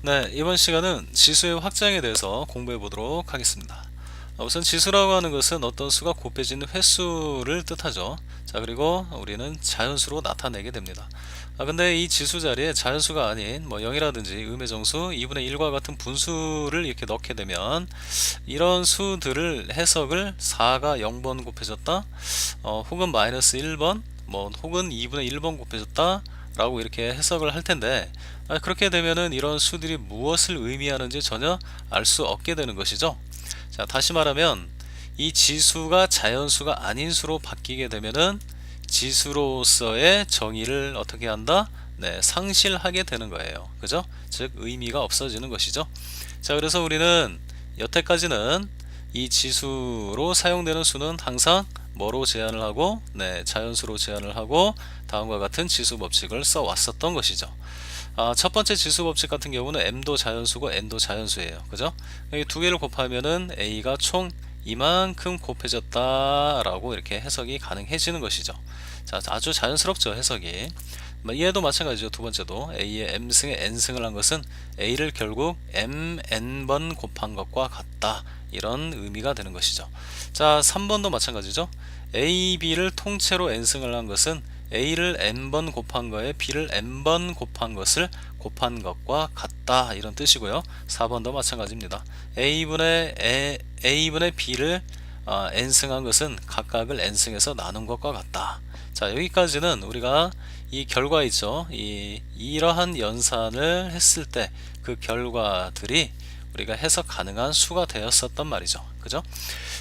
네, 이번 시간은 지수의 확장에 대해서 공부해 보도록 하겠습니다. 우선 지수라고 하는 것은 어떤 수가 곱해지는 횟수를 뜻하죠. 자, 그리고 우리는 자연수로 나타내게 됩니다. 근데 이 지수 자리에 자연수가 아닌 뭐 0이라든지 음의 정수, 2분의 1과 같은 분수를 이렇게 넣게 되면 이런 수들을 해석을 4가 0번 곱해졌다, 혹은 마이너스 1번, 뭐 혹은 2분의 1번 곱해졌다 라고 이렇게 해석을 할 텐데, 그렇게 되면은 이런 수들이 무엇을 의미하는지 전혀 알 수 없게 되는 것이죠. 자, 다시 말하면 이 지수가 자연수가 아닌 수로 바뀌게 되면은 지수로서의 정의를 어떻게 한다? 네, 상실하게 되는 거예요. 그죠? 즉 의미가 없어지는 것이죠. 자, 그래서 우리는 여태까지는 이 지수로 사용되는 수는 항상 뭐로 제한을 하고, 네, 자연수로 제한을 하고 다음과 같은 지수 법칙을 써 왔었던 것이죠. 첫 번째 지수 법칙 같은 경우는 m도 자연수고 n도 자연수예요. 그죠? 이 두 개를 곱하면은 a가 총 이만큼 곱해졌다 라고 이렇게 해석이 가능해지는 것이죠. 자, 아주 자연스럽죠, 해석이. 얘도 마찬가지죠. 두 번째도 a의 m승에 n승을 한 것은 a를 결국 mn번 곱한 것과 같다, 이런 의미가 되는 것이죠. 자, 3번도 마찬가지죠. a, b를 통째로 n승을 한 것은 a를 n번 곱한 거에 b를 n번 곱한 것을 곱한 것과 같다, 이런 뜻이고요. 4번도 마찬가지입니다. a분의 b를 n승한 것은 각각을 n승해서 나눈 것과 같다. 자, 여기까지는 우리가 이 결과 있죠. 이러한 연산을 했을 때 그 결과들이 우리가 해석 가능한 수가 되었었단 말이죠. 그죠?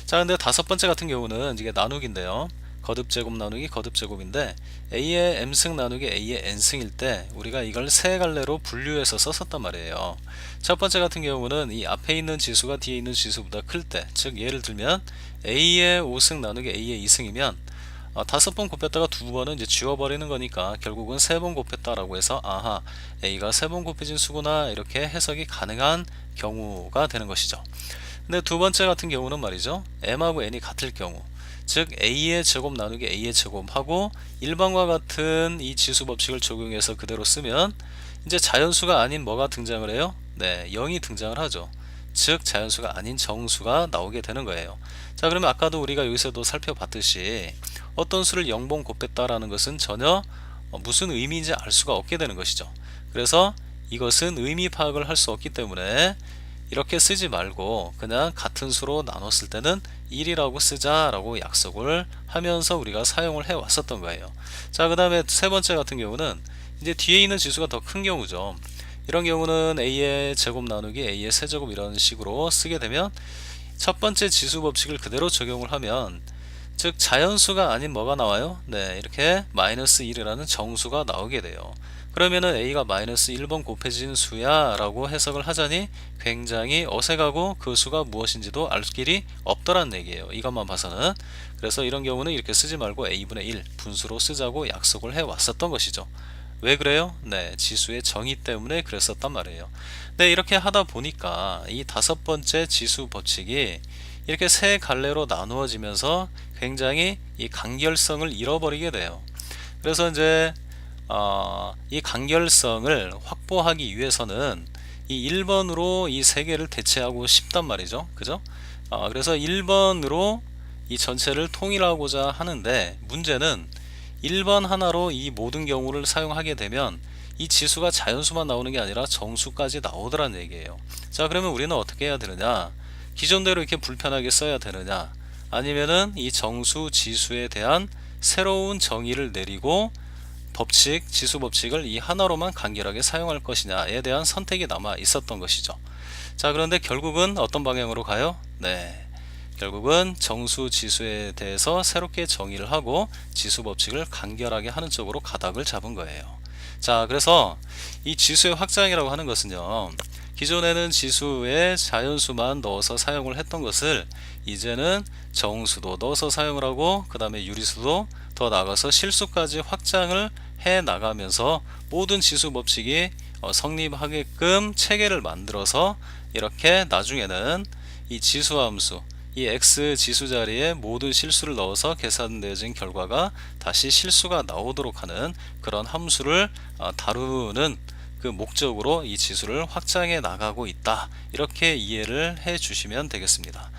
자, 근데 다섯 번째 같은 경우는 이게 나누기인데요. 거듭제곱 나누기 거듭제곱인데, a의 m승 나누기 a의 n승일 때 우리가 이걸 세 갈래로 분류해서 썼었단 말이에요. 첫 번째 같은 경우는 이 앞에 있는 지수가 뒤에 있는 지수보다 클 때, 즉 예를 들면 a의 5승 나누기 a의 2승이면 다섯 번 곱했다가 두 번은 이제 지워버리는 거니까 결국은 세 번 곱했다라고 해서 아하, a가 세 번 곱해진 수구나, 이렇게 해석이 가능한 경우가 되는 것이죠. 근데 두 번째 같은 경우는 말이죠, m하고 n이 같을 경우, 즉 a의 제곱 나누기 a의 제곱하고 일반과 같은 이 지수 법칙을 적용해서 그대로 쓰면 이제 자연수가 아닌 뭐가 등장을 해요? 네, 0이 등장을 하죠. 즉 자연수가 아닌 정수가 나오게 되는 거예요. 자, 그러면 아까도 우리가 여기서도 살펴봤듯이 어떤 수를 0번 곱했다라는 것은 전혀 무슨 의미인지 알 수가 없게 되는 것이죠. 그래서 이것은 의미 파악을 할 수 없기 때문에 이렇게 쓰지 말고 그냥 같은 수로 나눴을 때는 1이라고 쓰자라고 약속을 하면서 우리가 사용을 해 왔었던 거예요. 자, 그 다음에 세 번째 같은 경우는 이제 뒤에 있는 지수가 더 큰 경우죠. 이런 경우는 a의 제곱 나누기 a의 세제곱 이런 식으로 쓰게 되면 첫 번째 지수 법칙을 그대로 적용을 하면, 즉 자연수가 아닌 뭐가 나와요? 네, 이렇게 마이너스 1이라는 정수가 나오게 돼요. 그러면은 a가 마이너스 1번 곱해진 수야 라고 해석을 하자니 굉장히 어색하고 그 수가 무엇인지도 알 길이 없더란 얘기예요, 이것만 봐서는. 그래서 이런 경우는 이렇게 쓰지 말고 a분의 1 분수로 쓰자고 약속을 해 왔었던 것이죠. 왜 그래요? 네, 지수의 정의 때문에 그랬었단 말이에요. 네, 이렇게 하다 보니까 이 다섯 번째 지수 법칙이 이렇게 세 갈래로 나누어지면서 굉장히 이 간결성을 잃어버리게 돼요. 그래서 이제 이 간결성을 확보하기 위해서는 이 1번으로 이 세 개를 대체하고 싶단 말이죠. 그죠? 그래서 1번으로 이 전체를 통일하고자 하는데, 문제는 1번 하나로 이 모든 경우를 사용하게 되면 이 지수가 자연수만 나오는 게 아니라 정수까지 나오더란 얘기예요. 자, 그러면 우리는 어떻게 해야 되느냐? 기존대로 이렇게 불편하게 써야 되느냐? 아니면은 이 정수 지수에 대한 새로운 정의를 내리고 법칙, 지수 법칙을 이 하나로만 간결하게 사용할 것이냐에 대한 선택이 남아 있었던 것이죠. 자, 그런데 결국은 어떤 방향으로 가요? 네, 결국은 정수 지수에 대해서 새롭게 정의를 하고 지수 법칙을 간결하게 하는 쪽으로 가닥을 잡은 거예요. 자, 그래서 이 지수의 확장이라고 하는 것은요, 기존에는 지수에 자연수만 넣어서 사용을 했던 것을 이제는 정수도 넣어서 사용을 하고, 그 다음에 유리수도 더 나아가서 실수까지 확장을 해 나가면서 모든 지수 법칙이 성립하게끔 체계를 만들어서 이렇게 나중에는 이 지수함수, 이 x 지수 자리에 모든 실수를 넣어서 계산되어진 결과가 다시 실수가 나오도록 하는 그런 함수를 다루는 그 목적으로 이 지수를 확장해 나가고 있다. 이렇게 이해를 해 주시면 되겠습니다.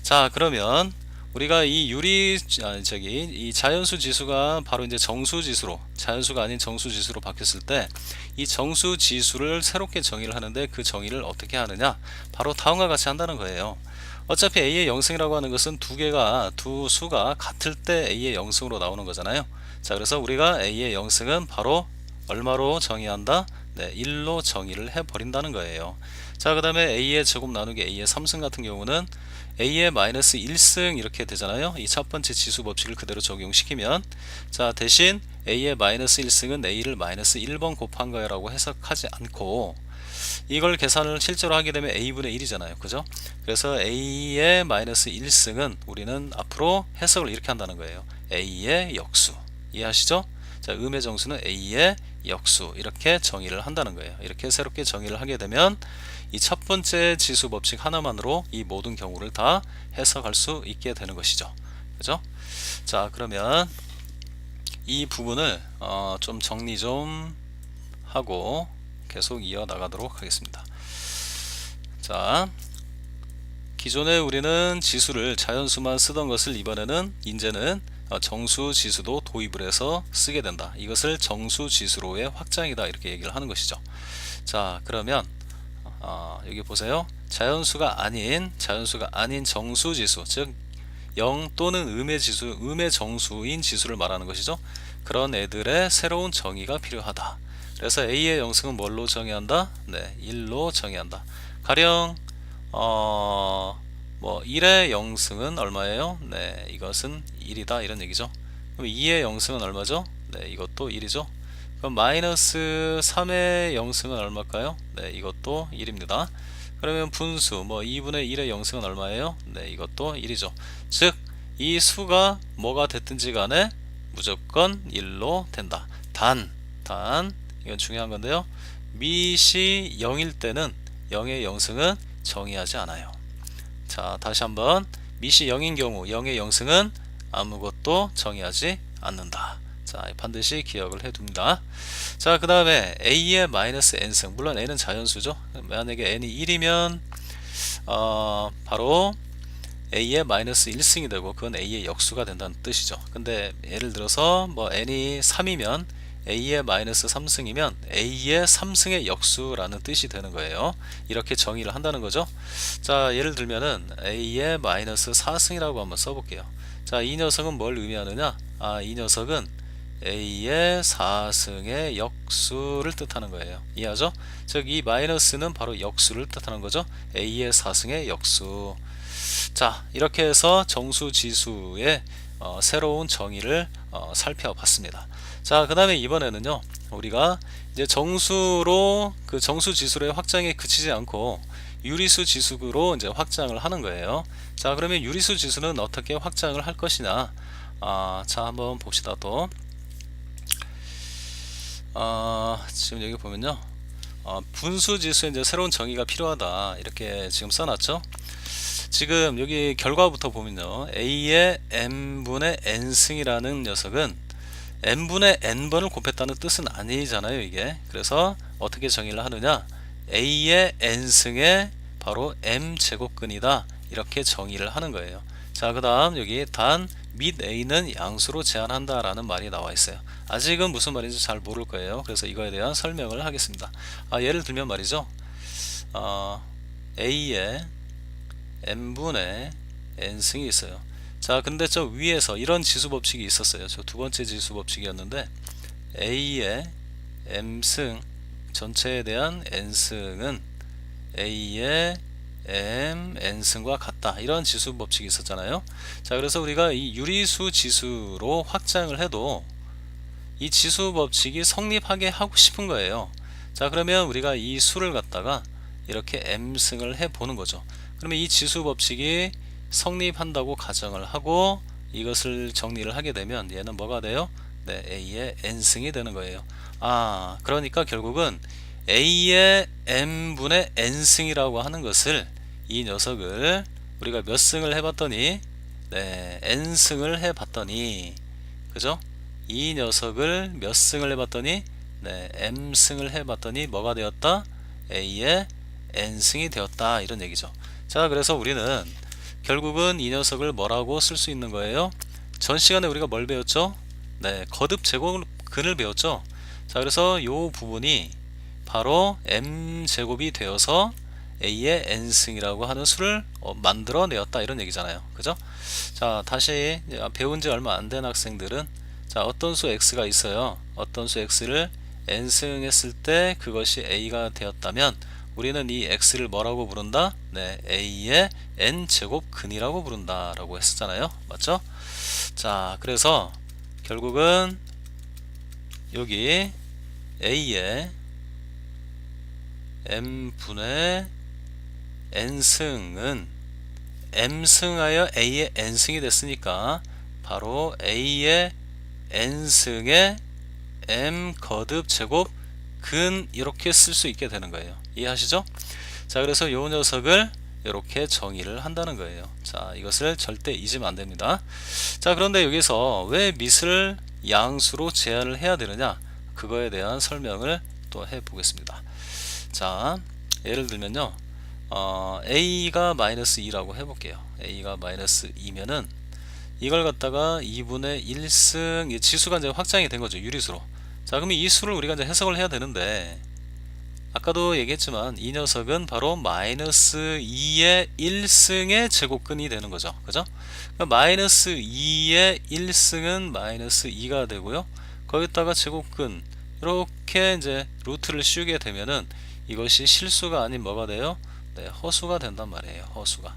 자, 그러면 우리가 이 이 자연수 지수가 바로 이제 정수 지수로, 자연수가 아닌 정수 지수로 바뀌었을 때 이 정수 지수를 새롭게 정의를 하는데, 그 정의를 어떻게 하느냐, 바로 다음과 같이 한다는 거예요. 어차피 a의 영승이라고 하는 것은 두 수가 같을 때 a의 영승으로 나오는 거잖아요. 자, 그래서 우리가 a의 영승은 바로 얼마로 정의한다? 네, 1로 정의를 해 버린다는 거예요. 자, 그 다음에 a의 제곱 나누기 a의 3승 같은 경우는 a의 마이너스 1승 이렇게 되잖아요. 이 첫 번째 지수 법칙을 그대로 적용시키면, 자, 대신 a의 마이너스 1승은 a를 마이너스 1번 곱한 거라고 해석하지 않고, 이걸 계산을 실제로 하게 되면 a분의 1이잖아요. 그죠? 그래서 a의 마이너스 1승은 우리는 앞으로 해석을 이렇게 한다는 거예요. a의 역수. 이해하시죠? 자, 음의 정수는 a의 역수, 이렇게 정의를 한다는 거예요. 이렇게 새롭게 정의를 하게 되면 이 첫 번째 지수 법칙 하나만으로 이 모든 경우를 다 해석할 수 있게 되는 것이죠. 그죠? 자, 그러면 이 부분을 좀 정리 좀 하고 계속 이어나가도록 하겠습니다. 자, 기존에 우리는 지수를 자연수만 쓰던 것을 이제는 정수 지수도 도입을 해서 쓰게 된다. 이것을 정수 지수로의 확장이다, 이렇게 얘기를 하는 것이죠. 자, 그러면 여기 보세요. 자연수가 아닌 정수 지수, 즉 0 또는 음의 지수, 음의 정수인 지수를 말하는 것이죠. 그런 애들의 새로운 정의가 필요하다. 그래서 a의 영승은 뭘로 정의한다? 네, 1로 정의한다. 가령 뭐 1의 영승은 얼마예요? 네, 이것은 1이다, 이런 얘기죠. 그럼 2의 영승은 얼마죠? 네, 이것도 1이죠. 그럼 마이너스 3의 영승은 얼마일까요? 네, 이것도 1입니다. 그러면 분수 뭐 2분의 1의 영승은 얼마예요? 네, 이것도 1이죠. 즉 이 수가 뭐가 됐든지 간에 무조건 1로 된다. 단 이건 중요한 건데요, 미시 0일 때는 0의 영승은 정의하지 않아요. 자, 다시 한번, 미시 0인 경우 0의 영승은 아무것도 정의하지 않는다. 자, 반드시 기억을 해둡니다. 자, 그 다음에 a의 마이너스 n승, 물론 n은 자연수죠. 만약에 n이 1이면 바로 a의 마이너스 1승이 되고, 그건 a의 역수가 된다는 뜻이죠. 근데 예를 들어서 뭐 n이 3이면 a의 마이너스 3승이면 a의 3승의 역수라는 뜻이 되는 거예요. 이렇게 정의를 한다는 거죠. 자, 예를 들면은 a의 마이너스 4승이라고 한번 써볼게요. 자, 이 녀석은 뭘 의미하느냐? 이 녀석은 a의 4승의 역수를 뜻하는 거예요. 이해하죠? 즉 이 마이너스는 바로 역수를 뜻하는 거죠. a의 4승의 역수. 자, 이렇게 해서 정수 지수의 새로운 정의를 살펴봤습니다. 자, 그 다음에 이번에는요, 우리가 이제 정수 지수의 확장에 그치지 않고 유리수 지수로 이제 확장을 하는 거예요. 자, 그러면 유리수 지수는 어떻게 확장을 할 것이냐? 자, 한번 봅시다. 또 지금 여기 보면요, 분수 지수에 이제 새로운 정의가 필요하다, 이렇게 지금 써놨죠. 지금 여기 결과부터 보면요, a의 n분의 n승이라는 녀석은 n분의 n번을 곱했다는 뜻은 아니잖아요, 이게. 그래서 어떻게 정의를 하느냐, a의 n승의 바로 m제곱근이다, 이렇게 정의를 하는 거예요. 자, 그 다음 여기 단 및 a는 양수로 제한한다 라는 말이 나와 있어요. 아직은 무슨 말인지 잘 모를 거예요. 그래서 이거에 대한 설명을 하겠습니다. 예를 들면 말이죠, a의 n분의 n승이 있어요. 자, 근데 저 위에서 이런 지수 법칙이 있었어요. 저 두 번째 지수 법칙이었는데, a의 m승 전체에 대한 n승은 a의 m n승과 같다, 이런 지수 법칙이 있었잖아요. 자, 그래서 우리가 이 유리수 지수로 확장을 해도 이 지수 법칙이 성립하게 하고 싶은 거예요. 자, 그러면 우리가 이 수를 갖다가 이렇게 m승을 해 보는 거죠. 그러면 이 지수 법칙이 성립한다고 가정을 하고 이것을 정리를 하게 되면 얘는 뭐가 돼요? 네, a의 n승이 되는 거예요. 그러니까 결국은 a의 m분의 n승이라고 하는 것을, 이 녀석을 우리가 몇 승을 해봤더니, 네, n승을 해봤더니, 그죠? 이 녀석을 몇 승을 해봤더니, 네, m승을 해봤더니 뭐가 되었다? a의 n승이 되었다, 이런 얘기죠. 자, 그래서 우리는 결국은 이 녀석을 뭐라고 쓸 수 있는 거예요? 전 시간에 우리가 뭘 배웠죠? 네, 거듭 제곱근을 배웠죠. 자, 그래서 이 부분이 바로 m제곱이 되어서 a의 n승이라고 하는 수를 만들어 내었다, 이런 얘기잖아요. 그죠? 자, 다시 배운 지 얼마 안 된 학생들은, 자, 어떤 수 x가 있어요. 어떤 수 x를 n승 했을 때 그것이 a가 되었다면 우리는 이 x를 뭐라고 부른다? 네, a의 n제곱근이라고 부른다 라고 했었잖아요. 맞죠? 자, 그래서 결국은 여기 a의 m분의 n승은 m승하여 a의 n승이 됐으니까 바로 a의 n승의 m 거듭 제곱 근, 이렇게 쓸 수 있게 되는 거예요. 이해하시죠? 자, 그래서 요 녀석을 이렇게 정의를 한다는 거예요. 자, 이것을 절대 잊으면 안 됩니다. 자, 그런데 여기서 왜 밑을 양수로 제한을 해야 되느냐, 그거에 대한 설명을 또 해 보겠습니다. 자, 예를 들면요, a가 마이너스 2라고 해볼게요. a가 마이너스 2면은 이걸 갖다가 2분의 1승, 지수가 이제 확장이 된 거죠. 유리수로. 자, 그럼 이 수를 우리가 이제 해석을 해야 되는데, 아까도 얘기했지만 이 녀석은 바로 마이너스 2의 1승의 제곱근이 되는 거죠. 그죠? 그러니까 마이너스 2의 1승은 마이너스 2가 되고요. 거기다가 제곱근, 이렇게 이제 루트를 씌우게 되면은 이것이 실수가 아닌 뭐가 돼요? 네, 허수가 된단 말이에요. 허수가.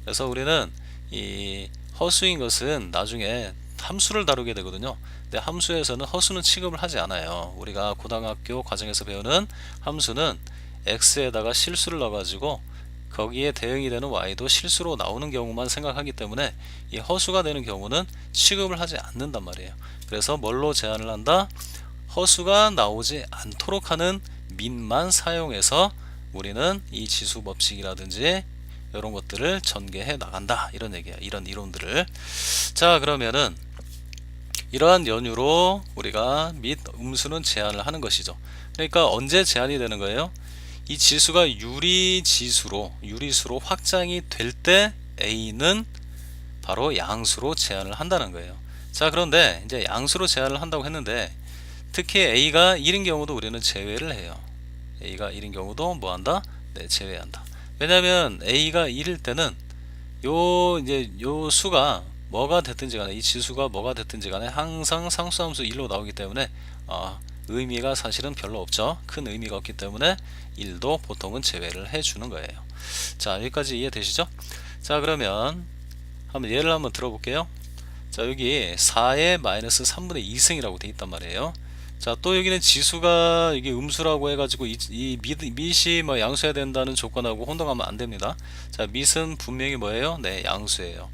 그래서 우리는 이 허수인 것은 나중에 함수를 다루게 되거든요. 근데 함수에서는 허수는 취급을 하지 않아요. 우리가 고등학교 과정에서 배우는 함수는 x에다가 실수를 넣어가지고 거기에 대응이 되는 y도 실수로 나오는 경우만 생각하기 때문에 이 허수가 되는 경우는 취급을 하지 않는단 말이에요. 그래서 뭘로 제한을 한다? 허수가 나오지 않도록 하는 민만 사용해서 우리는 이 지수 법칙이라든지 이런 것들을 전개해 나간다, 이런 얘기야. 이런 이론들을. 자, 그러면은 이러한 연유로 우리가 및 음수는 제한을 하는 것이죠. 그러니까 언제 제한이 되는 거예요? 이 지수가 유리수로 확장이 될 때 a는 바로 양수로 제한을 한다는 거예요. 자, 그런데 이제 양수로 제한을 한다고 했는데 특히 a가 1인 경우도 우리는 제외를 해요. a가 1인 경우도 뭐 한다? 네, 제외한다. 왜냐하면 a가 1일 때는 요 수가 뭐가 됐든지 간에, 이 지수가 뭐가 됐든지 간에 항상 상수함수 1로 나오기 때문에 의미가 사실은 별로 없죠. 큰 의미가 없기 때문에 1도 보통은 제외를 해주는 거예요. 자, 여기까지 이해되시죠? 자, 그러면 예를 한번 들어볼게요. 자, 여기 4의 마이너스 3분의 2승이라고 돼 있단 말이에요. 자, 또 여기는 지수가 이게 음수라고 해가지고 이 밑이 뭐 양수해야 된다는 조건하고 혼동하면 안 됩니다. 자, 밑은 분명히 뭐예요? 네, 양수예요.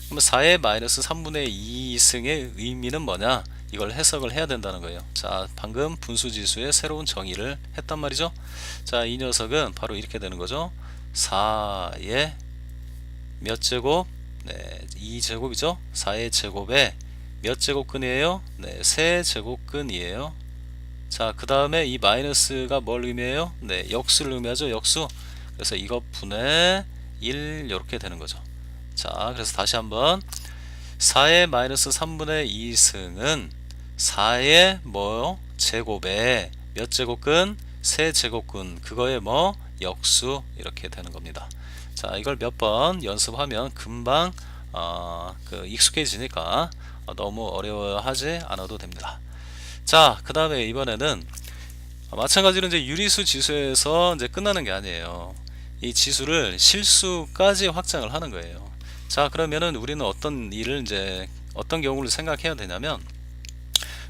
그럼 4의 마이너스 3분의 2승의 의미는 뭐냐? 이걸 해석을 해야 된다는 거예요. 자, 방금 분수지수의 새로운 정의를 했단 말이죠. 자, 이 녀석은 바로 이렇게 되는 거죠. 4의 몇 제곱? 네, 2제곱이죠. 4의 제곱에 몇 제곱근이에요? 네, 세제곱근이에요. 자, 그 다음에 이 마이너스가 뭘 의미해요? 네, 역수를 의미하죠. 역수. 그래서 이것 분의 1 이렇게 되는 거죠. 자, 그래서 다시 한번 4의 마이너스 3분의 2승은 4의 뭐 제곱에 몇 제곱근? 세제곱근. 그거에 뭐 역수, 이렇게 되는 겁니다. 자, 이걸 몇 번 연습하면 금방 익숙해지니까 너무 어려워하지 않아도 됩니다. 자, 그 다음에 이번에는 마찬가지로 이제 유리수 지수에서 이제 끝나는 게 아니에요. 이 지수를 실수까지 확장을 하는 거예요. 자, 그러면은 우리는 어떤 경우를 생각해야 되냐면,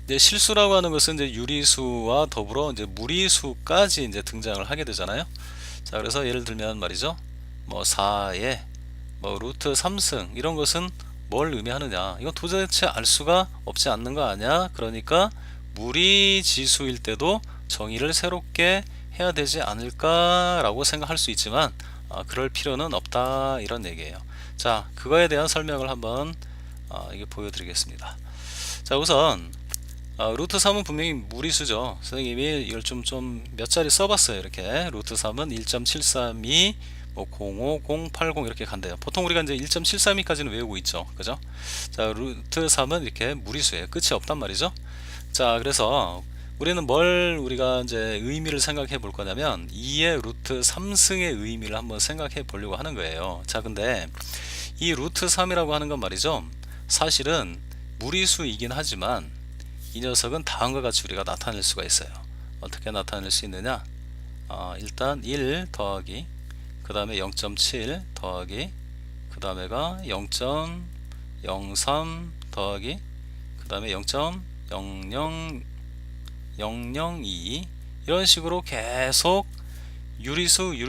이제 실수라고 하는 것은 이제 유리수와 더불어 이제 무리수까지 이제 등장을 하게 되잖아요. 자, 그래서 예를 들면 말이죠. 뭐 4에 뭐 루트 3승, 이런 것은 뭘 의미하느냐, 이건 도대체 알 수가 없지 않는 거 아니야? 그러니까 무리지수일 때도 정의를 새롭게 해야 되지 않을까 라고 생각할 수 있지만 그럴 필요는 없다, 이런 얘기예요. 자, 그거에 대한 설명을 한번 이게 보여드리겠습니다. 자, 우선 루트 3은 분명히 무리수죠. 선생님이 이걸 좀 몇 자리 써봤어요. 이렇게 루트 3은 1.732 뭐 05080 이렇게 간대요. 보통 우리가 이제 1.732까지는 외우고 있죠. 그죠? 자, 루트 3은 이렇게 무리수예요. 끝이 없단 말이죠. 자, 그래서 우리는 뭘 우리가 이제 의미를 생각해 볼 거냐면 2의 루트 3승의 의미를 한번 생각해 보려고 하는 거예요. 자, 근데 이 루트 3이라고 하는 건 말이죠. 사실은 무리수이긴 하지만 이 녀석은 다음과 같이 우리가 나타낼 수가 있어요. 어떻게 나타낼 수 있느냐? 일단 1 더하기 그 다음에 0.7 더하기 그 다음에가 0.03 더하기 그 다음에 0.00002 이런 식으로 계속 유리수의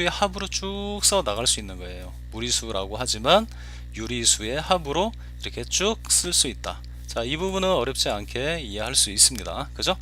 합으로 쭉 써 나갈 수 있는 거예요. 무리수라고 하지만 유리수의 합으로 이렇게 쭉 쓸 수 있다. 자, 이 부분은 어렵지 않게 이해할 수 있습니다. 그죠?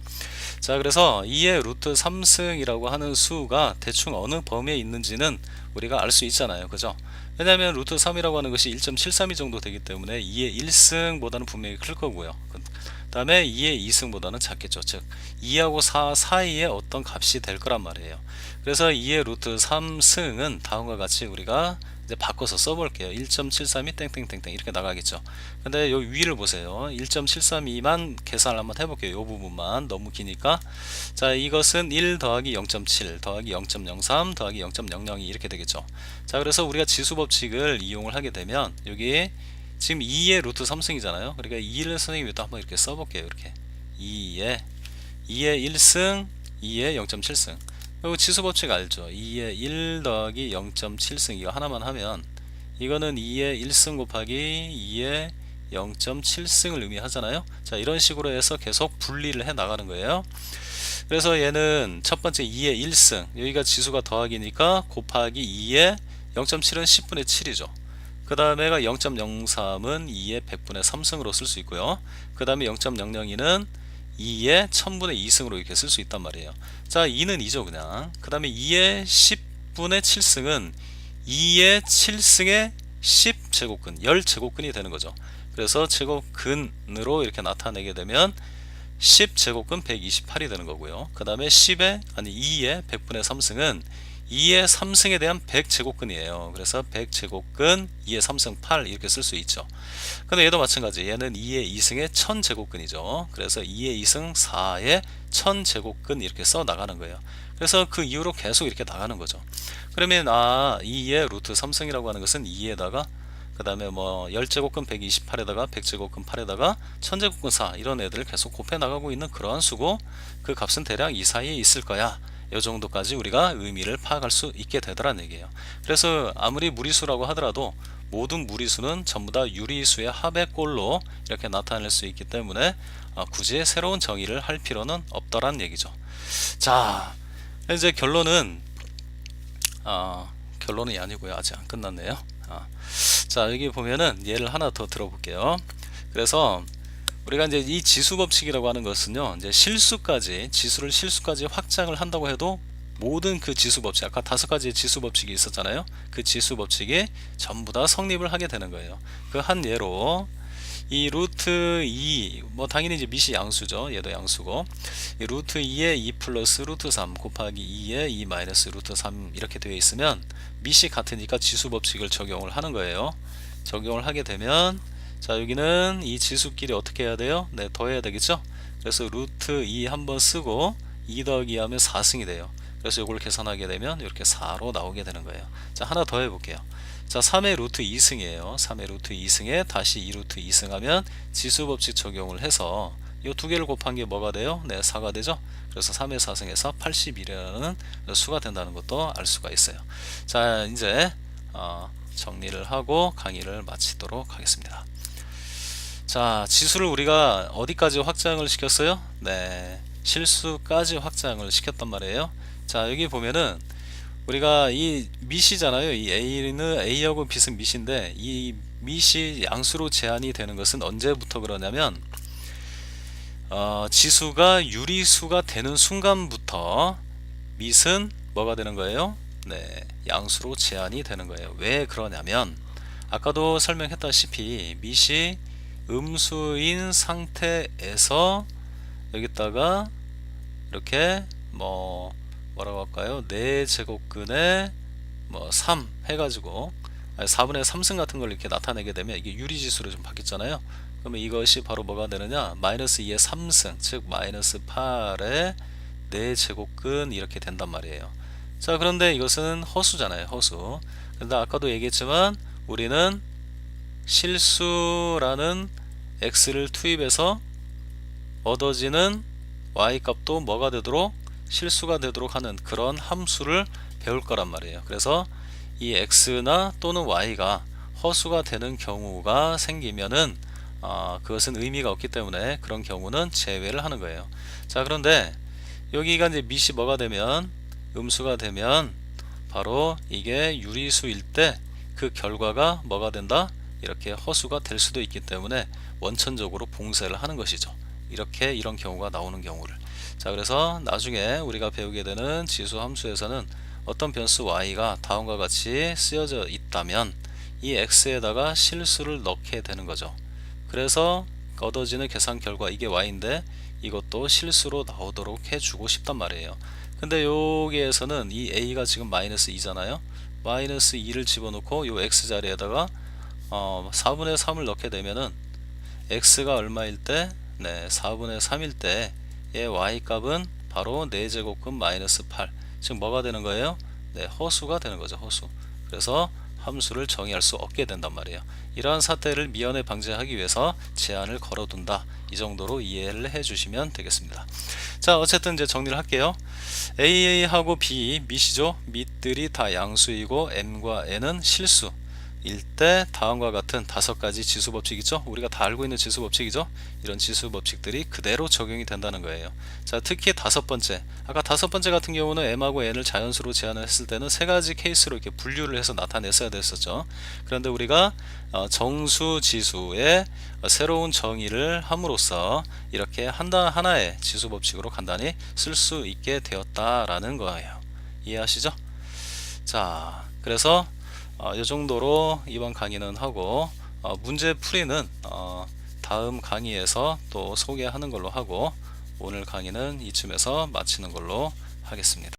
자, 그래서 2의 루트 3승이라고 하는 수가 대충 어느 범위에 있는지는 우리가 알 수 있잖아요. 그죠? 왜냐하면 루트 3이라고 하는 것이 1.732 정도 되기 때문에 2의 1승보다는 분명히 클 거고요. 그 다음에 2의 2승보다는 작겠죠. 즉 2하고 4 사이에 어떤 값이 될 거란 말이에요. 그래서 2의 루트 3승은 다음과 같이 우리가 이제 바꿔서 써볼게요. 1.732 땡땡땡땡 이렇게 나가겠죠. 근데 여기 위를 보세요. 1.732만 계산을 한번 해볼게요. 이 부분만 너무 기니까. 자, 이것은 1 더하기 0.7 더하기 0.03 더하기 0.002 이렇게 되겠죠. 자, 그래서 우리가 지수법칙을 이용을 하게 되면 여기 지금 2의 루트 3승이잖아요. 그러니까 2를 선생님이 또 한번 이렇게 써볼게요. 이렇게 2의 1승 2의 0.7승. 그리고 지수법칙 알죠? 2의 1 더하기 0.7승 이거 하나만 하면 이거는 2의 1승 곱하기 2의 0.7승을 의미하잖아요. 자, 이런 식으로 해서 계속 분리를 해 나가는 거예요. 그래서 얘는 첫 번째 2의 1승 여기가 지수가 더하기니까 곱하기 2의 0.7은 10분의 7이죠. 그 다음에가 0.03은 2의 100분의 3승으로 쓸 수 있고요. 그 다음에 0.002는 2의 1000분의 2승으로 이렇게 쓸 수 있단 말이에요. 자, 2는 2죠 그냥. 그 다음에 2의 10분의 7승은 2의 7승의 10제곱근 10제곱근이 되는 거죠. 그래서 제곱근으로 이렇게 나타내게 되면 10제곱근 128이 되는 거고요. 그 다음에 2의 100분의 3승은 2의 3승에 대한 100제곱근이에요. 그래서 100제곱근 2의 3승 8 이렇게 쓸 수 있죠. 근데 얘도 마찬가지. 얘는 2의 2승의 1000제곱근이죠. 그래서 2의 2승 4의 1000제곱근 이렇게 써 나가는 거예요. 그래서 그 이후로 계속 이렇게 나가는 거죠. 그러면 2의 루트 3승이라고 하는 것은 2에다가 그 다음에 뭐 10제곱근 128에다가 100제곱근 8에다가 1000제곱근 4 이런 애들을 계속 곱해 나가고 있는 그러한 수고 그 값은 대략 이 사이에 있을 거야. 이 정도까지 우리가 의미를 파악할 수 있게 되더라는 얘기예요. 그래서 아무리 무리수라고 하더라도 모든 무리수는 전부 다 유리수의 합의 꼴로 이렇게 나타낼 수 있기 때문에 굳이 새로운 정의를 할 필요는 없더란 얘기죠. 자, 이제 결론은 결론이 아니고요. 아직 안 끝났네요. 자, 여기 보면은 예를 하나 더 들어볼게요. 그래서 우리가 이제 이 지수 법칙이라고 하는 것은요, 이제 지수를 실수까지 확장을 한다고 해도 모든 그 지수 법칙, 아까 5가지의 지수 법칙이 있었잖아요. 그 지수 법칙이 전부 다 성립을 하게 되는 거예요. 그 한 예로 이 루트 2, 뭐 당연히 이제 밑이 양수죠. 얘도 양수고, 이 루트 2에 2 플러스 루트 3 곱하기 2에 2 마이너스 루트 3 이렇게 되어 있으면 밑이 같으니까 지수 법칙을 적용을 하는 거예요. 적용을 하게 되면 자, 여기는 이 지수끼리 어떻게 해야 돼요? 네, 더해야 되겠죠? 그래서 루트 2 한번 쓰고 2 더하기 2 하면 4승이 돼요. 그래서 이걸 계산하게 되면 이렇게 4로 나오게 되는 거예요. 자, 하나 더 해볼게요. 자, 3의 루트 2승이에요. 3의 루트 2승에 다시 2 루트 2승 하면 지수법칙 적용을 해서 이 두 개를 곱한 게 뭐가 돼요? 네, 4가 되죠? 그래서 3의 4승에서 81이라는 수가 된다는 것도 알 수가 있어요. 자, 이제 정리를 하고 강의를 마치도록 하겠습니다. 자, 지수를 우리가 어디까지 확장을 시켰어요? 네, 실수까지 확장을 시켰단 말이에요. 자, 여기 보면은 우리가 이 밑이잖아요. 이 A는 A하고 B는 밑인데 이 밑이 양수로 제한이 되는 것은 언제부터 그러냐면 지수가 유리수가 되는 순간부터 밑은 뭐가 되는 거예요? 네, 양수로 제한이 되는 거예요. 왜 그러냐면 아까도 설명했다시피 밑이 음수인 상태에서 여기다가 이렇게 뭐라고 할까요? 4제곱근에 3 해가지고 4분의 3승 같은 걸 이렇게 나타내게 되면 이게 유리지수로 좀 바뀌었잖아요. 그러면 이것이 바로 뭐가 되느냐? 마이너스 2의 3승, 즉 마이너스 8의 4제곱근 이렇게 된단 말이에요. 자, 그런데 이것은 허수잖아요. 허수. 근데 아까도 얘기했지만 우리는 실수라는 x를 투입해서 얻어지는 y 값도 뭐가 되도록 실수가 되도록 하는 그런 함수를 배울 거란 말이에요. 그래서 이 x나 또는 y가 허수가 되는 경우가 생기면은 그것은 의미가 없기 때문에 그런 경우는 제외를 하는 거예요. 자, 그런데 여기가 이제 밑이 뭐가 되면 음수가 되면 바로 이게 유리수일 때 그 결과가 뭐가 된다? 이렇게 허수가 될 수도 있기 때문에 원천적으로 봉쇄를 하는 것이죠. 이렇게 이런 경우가 나오는 경우를. 자, 그래서 나중에 우리가 배우게 되는 지수 함수에서는 어떤 변수 y가 다음과 같이 쓰여져 있다면 이 x에다가 실수를 넣게 되는 거죠. 그래서 얻어지는 계산 결과 이게 y인데 이것도 실수로 나오도록 해주고 싶단 말이에요. 근데 여기에서는 이 a가 지금 마이너스 2잖아요. 마이너스 2를 집어넣고 요 x 자리에다가 4분의 3을 넣게 되면은 x가 얼마일 때? 네, 4분의 3일 때 얘 y 값은 바로 4제곱근 마이너스 8. 즉 뭐가 되는 거예요? 네, 허수가 되는 거죠. 허수. 그래서 함수를 정의할 수 없게 된단 말이에요. 이러한 사태를 미연에 방지하기 위해서 제한을 걸어둔다. 이 정도로 이해를 해주시면 되겠습니다. 자, 어쨌든 이제 정리를 할게요. AA하고 B, 밑이죠. 밑들이 다 양수이고 M과 N은 실수. 일때 다음과 같은 5가지 지수 법칙이죠. 우리가 다 알고 있는 지수 법칙이죠. 이런 지수 법칙들이 그대로 적용이 된다는 거예요. 자, 특히 5번째, 아까 5번째 같은 경우는 M하고 N을 자연수로 제한을 했을 때는 3가지 케이스로 이렇게 분류를 해서 나타냈어야 됐었죠. 그런데 우리가 정수 지수의 새로운 정의를 함으로써 이렇게 하나의 지수 법칙으로 간단히 쓸 수 있게 되었다라는 거예요. 이해하시죠? 자, 그래서 이 정도로 이번 강의는 하고 문제 풀이는 다음 강의에서 또 소개하는 걸로 하고 오늘 강의는 이쯤에서 마치는 걸로 하겠습니다.